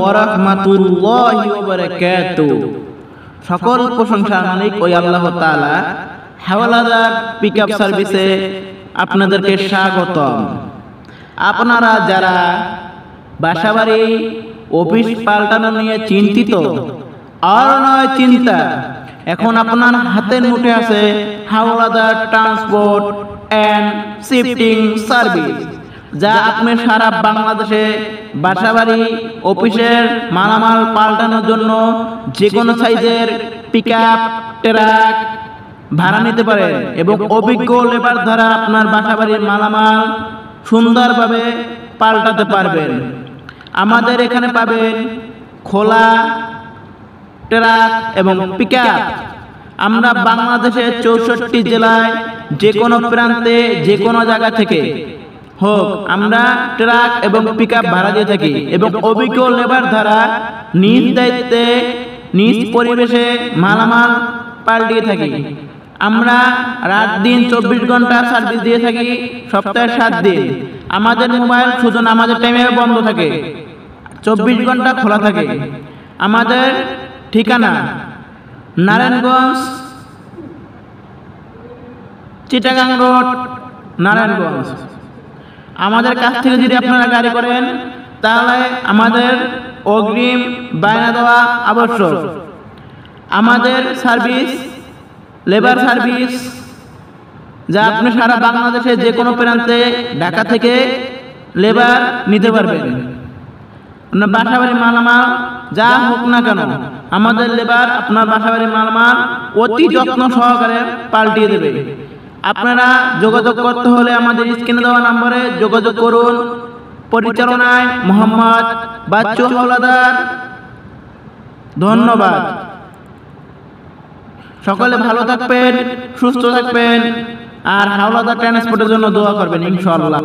ওয়া রাহমাতুল্লাহি ওয়া বারাকাতুহু। সকল প্রশংসার মালিক ওই আল্লাহ তাআলা। হাওলাদার পিকআপ সার্ভিসে আপনাদেরকে স্বাগতম। আপনারা যারা বাসাবাড়ি অফিস পাল্টানো নিয়ে চিন্তিত, আর নয় চিন্তা, এখন আপনার হাতের মুঠে আছে Howlader transport and shifting service, যা আপনি সারা বাংলাদেশে বাসাবাড়ি অফিসের মালামাল পাল্টানোর জন্য যে কোনো সাইজের পিকআপ ট্রাক ভাড়া নিতে পারেন এবং অভিজ্ঞ লেবার দ্বারা আপনার বাসাবাড়ির মালামাল সুন্দরভাবে পাল্টাতে পারবেন। আমাদের এখানে পাবেন খোলা ট্রাক এবং পিকআপ। আমরা বাংলাদেশের 64 জেলায় যে কোনো প্রান্তে যে কোনো জায়গা থেকে হোক আমরা ট্রাক এবং পিকআপ ভাড়া দিয়ে থাকি এবং অভিজ্ঞ লেবার দ্বারা নিজ দায়িত্বে নিজ পরিবেশে মালামাল পাল্টিয়ে থাকি। আমরা রাত দিন 24 ঘন্টা সার্ভিস দিয়ে থাকি, সপ্তাহে 7 দিন। আমাদের মোবাইল শুধু নামাজের টাইমে বন্ধ থাকে, 24 ঘন্টা খোলা থাকে। আমাদের ঠিকানা নারায়ণগঞ্জ চিটাগাং রোড, নারায়ণগঞ্জ। আমাদের কাছ থেকে যদি আপনারা গাড়ি করেন তাহলে আমাদের অগ্রিম বায়না দেওয়া আবশ্যক। আমাদের সার্ভিস লেবার সার্ভিস, যা আপনি সারা বাংলাদেশে যে কোনো প্রান্তে ঢাকা থেকে লেবার নিতে পারবেন। আপনার বাসাবাড়ির মালামাল যা হোক না কেন, আমাদের লেবার আপনার বাসাবাড়ির মালামাল অতি যত্ন সহকারে পাল্টিয়ে দেবে। আপনারা যোগাযোগ করতে হলে আমাদের স্ক্রিনে দেওয়া নম্বরে যোগাযোগ করুন। পরিচালনায় মোহাম্মদ বাচ্চু হাওলাদার। ধন্যবাদ। সকলে ভালো থাকবেন, সুস্থ থাকবেন, আর হাওলাদার ট্রান্সপোর্টের জন্য দোয়া করবেন ইনশাআল্লাহ।